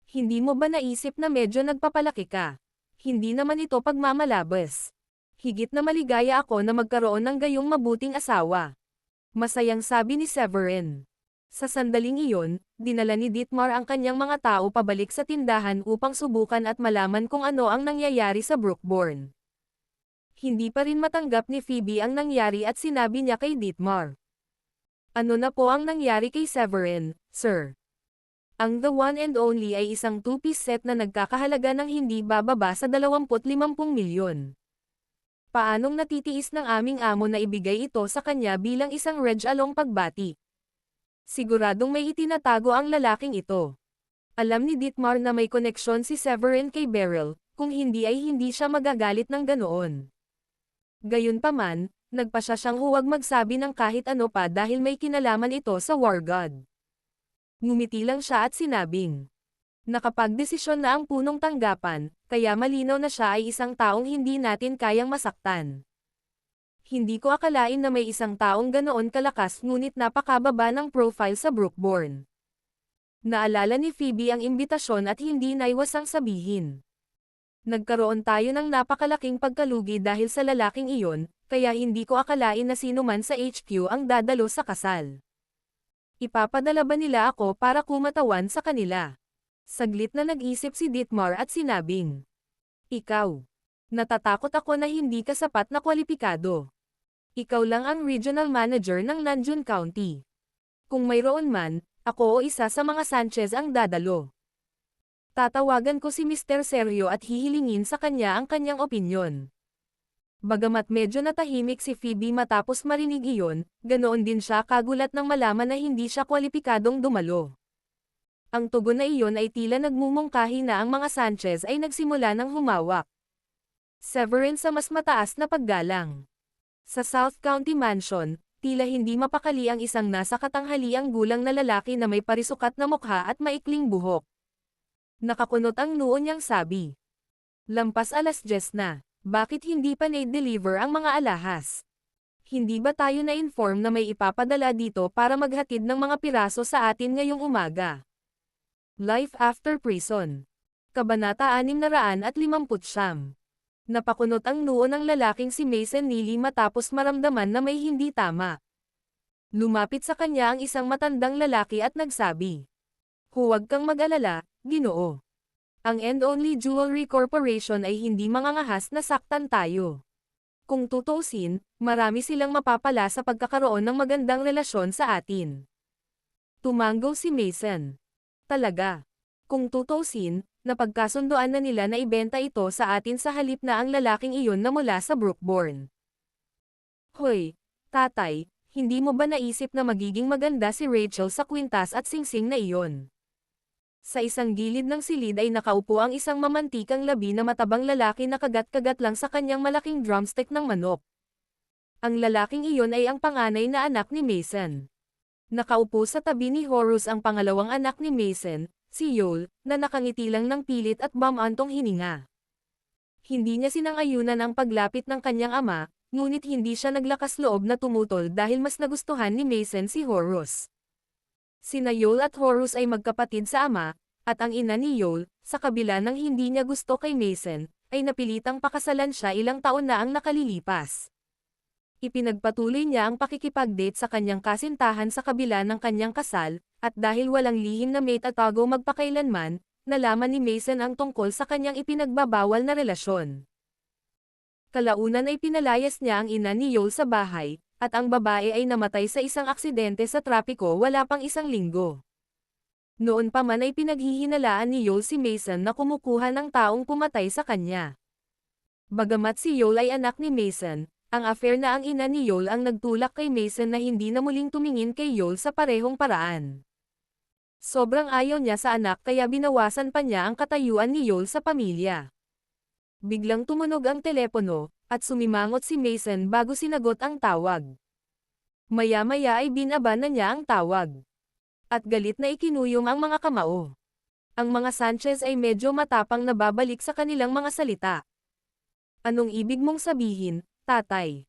Hindi mo ba naisip na medyo nagpapalaki ka? Hindi naman ito pagmamalabas. Higit na maligaya ako na magkaroon ng gayong mabuting asawa. Masayang sabi ni Severin. Sa sandaling iyon, dinala ni Ditmar ang kanyang mga tao pabalik sa tindahan upang subukan at malaman kung ano ang nangyayari sa Brookborn. Hindi pa rin matanggap ni Phoebe ang nangyari at sinabi niya kay Ditmar. Ano na po ang nangyari kay Severin, sir? Ang the one and only ay isang two-piece set na nagkakahalaga ng hindi bababa sa 20-50 milyon. Paanong natitiis ng aming amo na ibigay ito sa kanya bilang isang reg-along pagbati? Siguradong may itinatago ang lalaking ito. Alam ni Ditmar na may koneksyon si Severin kay Beryl, kung hindi ay hindi siya magagalit ng ganoon. Gayunpaman, nagpasya siyang huwag magsabi ng kahit ano pa dahil may kinalaman ito sa War God. Ngumiti lang siya at sinabing, Nakapagdesisyon na ang punong tanggapan, kaya malinaw na siya ay isang taong hindi natin kayang masaktan. Hindi ko akalain na may isang taong ganoon kalakas ngunit napakababa ng profile sa Brookborn. Naalala ni Phoebe ang imbitasyon at hindi naiwasang sabihin. Nagkaroon tayo ng napakalaking pagkalugi dahil sa lalaking iyon, kaya hindi ko akalain na sino man sa HQ ang dadalo sa kasal. Ipapadala ba nila ako para kumatawan sa kanila? Saglit na nag-isip si Ditmar at sinabing, "Ikaw. Natatakot ako na hindi ka sapat na kwalipikado. Ikaw lang ang regional manager ng Nanjun County. Kung mayroon man, ako o isa sa mga Sanchez ang dadalo. Tatawagan ko si Mr. Sergio at hihilingin sa kanya ang kanyang opinyon." Bagamat medyo natahimik si Phoebe matapos marinig iyon, ganoon din siya kagulat nang malaman na hindi siya kwalipikadong dumalo. Ang tugon na iyon ay tila nagmumungkahi na ang mga Sanchez ay nagsimula ng humawak. Severin sa mas mataas na paggalang. Sa South County Mansion, tila hindi mapakali ang isang nasa katanghaliang gulang na lalaki na may parisukat na mukha at maikling buhok. Nakakunot ang noo niyang sabi. Lampas 10:00 na, bakit hindi pa na-deliver ang mga alahas? Hindi ba tayo na-inform na may ipapadala dito para maghatid ng mga piraso sa atin ngayong umaga? Life After Prison. Kabanata 659. Napakunot ang noo ng lalaking si Mason Neely matapos maramdaman na may hindi tama. Lumapit sa kanya ang isang matandang lalaki at nagsabi, "Huwag kang mag-alala, Ginoo. Ang End Only Jewelry Corporation ay hindi mangangahas na saktan tayo. Kung tutuusin, marami silang mapapala sa pagkakaroon ng magandang relasyon sa atin." Tumango si Mason. Talaga. Kung tutuusin, napagkasundoan na nila na ibenta ito sa atin sa halip na ang lalaking iyon na mula sa Brookborn. Hoy, tatay, hindi mo ba naisip na magiging maganda si Rachel sa kwintas at singsing na iyon? Sa isang gilid ng silid ay nakaupo ang isang mamantikang labi na matabang lalaki na kagat-kagat lang sa kanyang malaking drumstick ng manok. Ang lalaking iyon ay ang panganay na anak ni Mason. Nakaupo sa tabi ni Horus ang pangalawang anak ni Mason, si Yoel, na nakangiti lang ng pilit at bumantong hininga. Hindi niya sinang-ayunan ang paglapit ng kanyang ama, ngunit hindi siya naglakas loob na tumutol dahil mas nagustuhan ni Mason si Horus. Sina Yoel at Horus ay magkapatid sa ama, at ang ina ni Yoel, sa kabila ng hindi niya gusto kay Mason, ay napilitang pakasalan siya ilang taon na ang nakalilipas. Ipinagpatuloy niya ang pakikipag-date sa kanyang kasintahan sa kabila ng kanyang kasal, at dahil walang lihim na may tatago magpakailanman, nalaman ni Mason ang tungkol sa kanyang ipinagbabawal na relasyon. Kalaunan ay pinalayas niya ang ina ni Yoel sa bahay, at ang babae ay namatay sa isang aksidente sa trapiko wala pang 1 linggo. Noon pa man ay pinaghihinalaan ni Yoel si Mason na kumukuha ng taong pumatay sa kanya. Bagamat si Yoel ay anak ni Mason, ang affair na ang ina ni Yoel ang nagtulak kay Mason na hindi na muling tumingin kay Yoel sa parehong paraan. Sobrang ayaw niya sa anak kaya binawasan pa niya ang katayuan ni Yoel sa pamilya. Biglang tumunog ang telepono, at sumimangot si Mason bago sinagot ang tawag. Maya-maya ay binaba na niya ang tawag. At galit na ikinuyong ang mga kamao. Ang mga Sanchez ay medyo matapang na babalik sa kanilang mga salita. "Anong ibig mong sabihin, tatay?"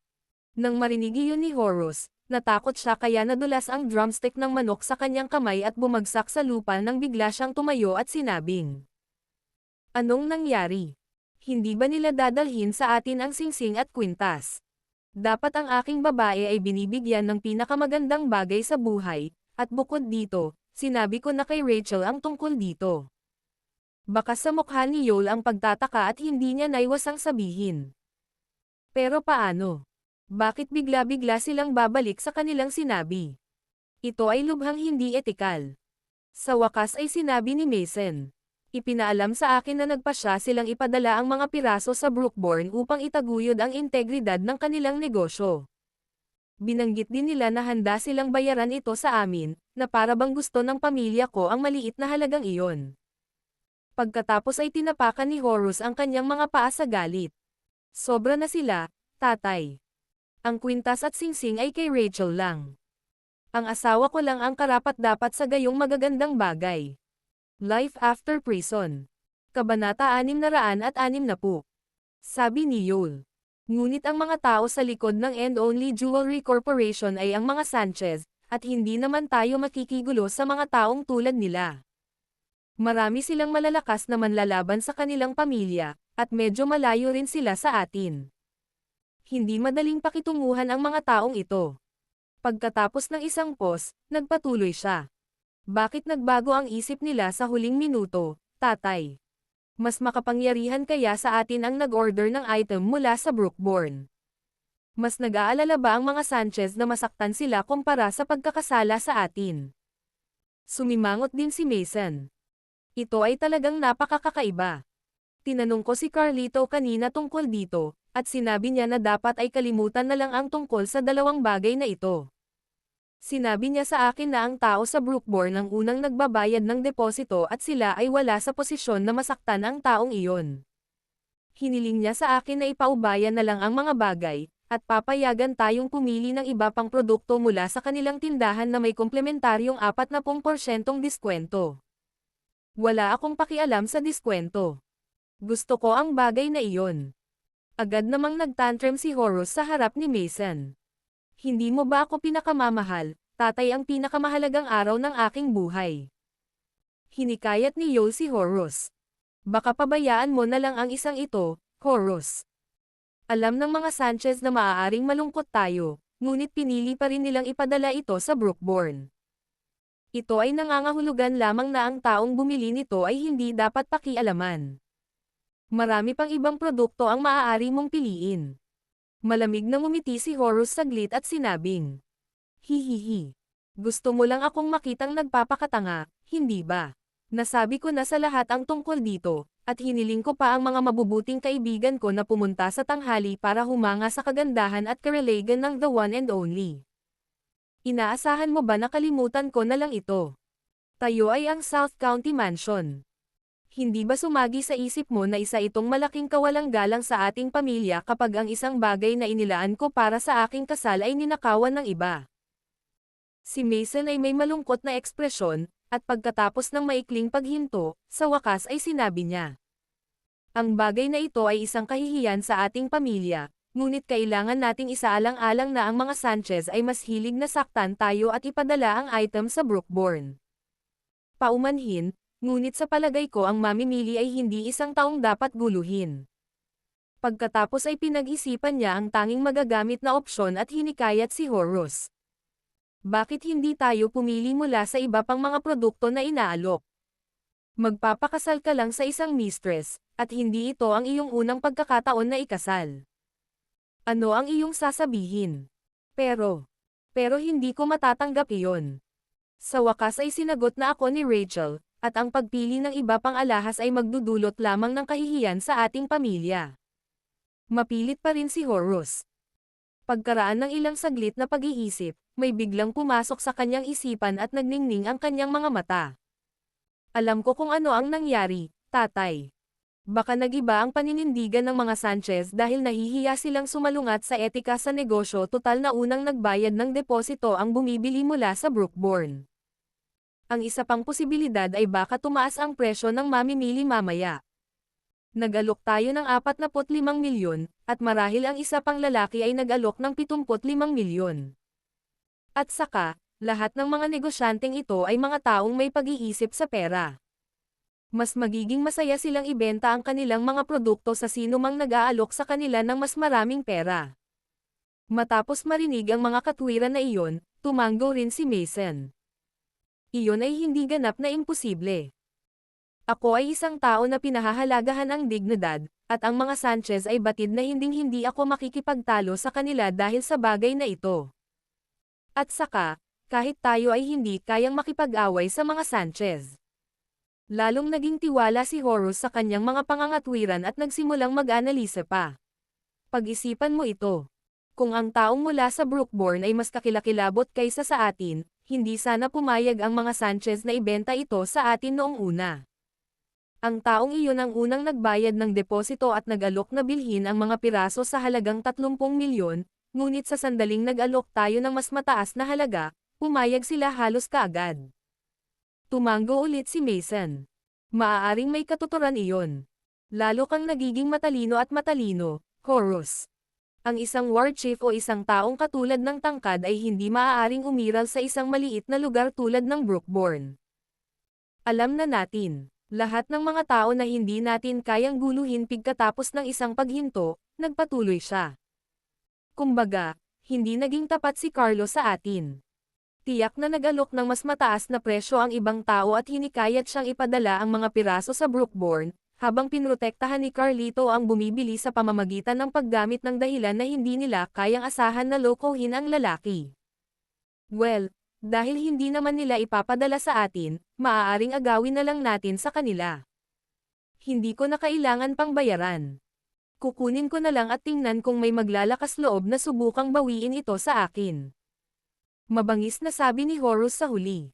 Nang marinig iyon ni Horus, natakot siya kaya nadulas ang drumstick ng manok sa kanyang kamay at bumagsak sa lupa nang bigla siyang tumayo at sinabing, "Anong nangyari? Hindi ba nila dadalhin sa atin ang singsing at kwintas? Dapat ang aking babae ay binibigyan ng pinakamagandang bagay sa buhay, at bukod dito, sinabi ko na kay Rachel ang tungkol dito." Baka sa mukha ni Yoel ang pagtataka at hindi niya naiwasang sabihin. Pero paano? Bakit bigla-bigla silang babalik sa kanilang sinabi? Ito ay lubhang hindi etikal. Sa wakas ay sinabi ni Mason. Ipinaalam sa akin na nagpasya silang ipadala ang mga piraso sa Brookborn upang itaguyod ang integridad ng kanilang negosyo. Binanggit din nila na handa silang bayaran ito sa amin, na para bang gusto ng pamilya ko ang maliit na halagang iyon. Pagkatapos ay tinapakan ni Horus ang kanyang mga paa sa galit. Sobra na sila, tatay. Ang kwintas at singsing ay kay Rachel lang. Ang asawa ko lang ang karapat-dapat sa gayong magagandang bagay. Life After Prison. Kabanata 660. Sabi ni Yul. Ngunit ang mga tao sa likod ng End Only Jewelry Corporation ay ang mga Sanchez, at hindi naman tayo makikigulo sa mga taong tulad nila. Marami silang malalakas na manlalaban sa kanilang pamilya, at medyo malayo rin sila sa atin. Hindi madaling pakitunguhan ang mga taong ito. Pagkatapos ng isang pause, nagpatuloy siya. Bakit nagbago ang isip nila sa huling minuto, tatay? Mas makapangyarihan kaya sa atin ang nag-order ng item mula sa Brookborn? Mas nag-aalala ba ang mga Sanchez na masaktan sila kumpara sa pagkakasala sa atin? Sumimangot din si Mason. Ito ay talagang napakakaiba. Tinanong ko si Carlito kanina tungkol dito, at sinabi niya na dapat ay kalimutan na lang ang tungkol sa dalawang bagay na ito. Sinabi niya sa akin na ang tao sa Brookborn ang unang nagbabayad ng deposito at sila ay wala sa posisyon na masaktan ang taong iyon. Hiniling niya sa akin na ipaubayan na lang ang mga bagay, at papayagan tayong pumili ng iba pang produkto mula sa kanilang tindahan na may komplementaryong 40% diskwento. Wala akong pakialam sa diskwento. Gusto ko ang bagay na iyon. Agad namang nagtantrum si Horus sa harap ni Mason. Hindi mo ba ako pinakamamahal, tatay, ang pinakamahalagang araw ng aking buhay? Hinikayat ni Yul si Horus. Baka pabayaan mo na lang ang isang ito, Horus. Alam ng mga Sanchez na maaaring malungkot tayo, ngunit pinili pa rin nilang ipadala ito sa Brookborn. Ito ay nangangahulugan lamang na ang taong bumili nito ay hindi dapat pakialaman. Marami pang ibang produkto ang maaari mong piliin. Malamig na ngumiti si Horus saglit at sinabing, hihihi. Gusto mo lang akong makitang nagpapakatanga, hindi ba? Nasabi ko na sa lahat ang tungkol dito, at hiniling ko pa ang mga mabubuting kaibigan ko na pumunta sa tanghali para humanga sa kagandahan at karelagan ng The One and Only. Inaasahan mo ba na kalimutan ko na lang ito? Tayo ay ang South County Mansion. Hindi ba sumagi sa isip mo na isa itong malaking kawalang-galang sa ating pamilya kapag ang isang bagay na inilaan ko para sa aking kasal ay ninakawan ng iba? Si Mason ay may malungkot na ekspresyon, at pagkatapos ng maikling paghinto, sa wakas ay sinabi niya. Ang bagay na ito ay isang kahihiyan sa ating pamilya, ngunit kailangan nating isaalang-alang na ang mga Sanchez ay mas hilig na saktan tayo at ipadala ang item sa Brookborn. Paumanhin, ngunit sa palagay ko ang mamimili ay hindi isang taong dapat guluhin. Pagkatapos ay pinag-isipan niya ang tanging magagamit na opsyon at hinikayat si Horus. Bakit hindi tayo pumili mula sa iba pang mga produkto na inaalok? Magpapakasal ka lang sa isang mistress, at hindi ito ang iyong unang pagkakataon na ikasal. Ano ang iyong sasabihin? Pero hindi ko matatanggap iyon. Sa wakas ay sinagot na ako ni Rachel, at ang pagpili ng iba pang alahas ay magdudulot lamang ng kahihiyan sa ating pamilya. Mapilit pa rin si Horus. Pagkaraan ng ilang saglit na pag-iisip, may biglang pumasok sa kanyang isipan at nagningning ang kanyang mga mata. Alam ko kung ano ang nangyari, tatay. Baka nagiba ang paninindigan ng mga Sanchez dahil nahihiya silang sumalungat sa etika sa negosyo, total na unang nagbayad ng deposito ang bumibili mula sa Brookborn. Ang isa pang posibilidad ay baka tumaas ang presyo ng mamimili mamaya. Nag-alok tayo ng 45 milyon, at marahil ang isa pang lalaki ay nag-alok ng 75 milyon. At saka, lahat ng mga negosyanteng ito ay mga taong may pag-iisip sa pera. Mas magiging masaya silang ibenta ang kanilang mga produkto sa sino mang nag-aalok sa kanila ng mas maraming pera. Matapos marinig ang mga katwiran na iyon, tumango rin si Mason. Iyon ay hindi ganap na imposible. Ako ay isang tao na pinahahalagahan ang dignidad, at ang mga Sanchez ay batid na hinding-hindi ako makikipagtalo sa kanila dahil sa bagay na ito. At saka, kahit tayo ay hindi kayang makipag-away sa mga Sanchez. Lalong naging tiwala si Horus sa kanyang mga pangangatwiran at nagsimulang mag-analisa pa. Pag-isipan mo ito. Kung ang taong mula sa Brookborn ay mas kakilakilabot kaysa sa atin, hindi sana pumayag ang mga Sanchez na ibenta ito sa atin noong una. Ang taong iyon ang unang nagbayad ng deposito at nag-alok na bilhin ang mga piraso sa halagang 30 milyon, ngunit sa sandaling nag-alok tayo ng mas mataas na halaga, pumayag sila halos kaagad. Tumango ulit si Mason. Maaaring may katuturan iyon. Lalo kang nagiging matalino at matalino, Horus. Ang isang war chief o isang taong katulad ng tangkad ay hindi maaaring umiral sa isang maliit na lugar tulad ng Brookborn. Alam na natin, lahat ng mga tao na hindi natin kayang guluhin pagkatapos ng isang paghinto, nagpatuloy siya. Kumbaga, hindi naging tapat si Carlo sa atin. Tiyak na nag-alok ng mas mataas na presyo ang ibang tao at hinikayat siyang ipadala ang mga piraso sa Brookborn, habang pinrotektahan ni Carlito ang bumibili sa pamamagitan ng paggamit ng dahilan na hindi nila kayang asahan na lokohin ang lalaki. Well, dahil hindi naman nila ipapadala sa atin, maaaring agawin na lang natin sa kanila. Hindi ko na kailangan pang bayaran. Kukunin ko na lang at tingnan kung may maglalakas loob na subukang bawiin ito sa akin. Mabangis na sabi ni Horus sa huli.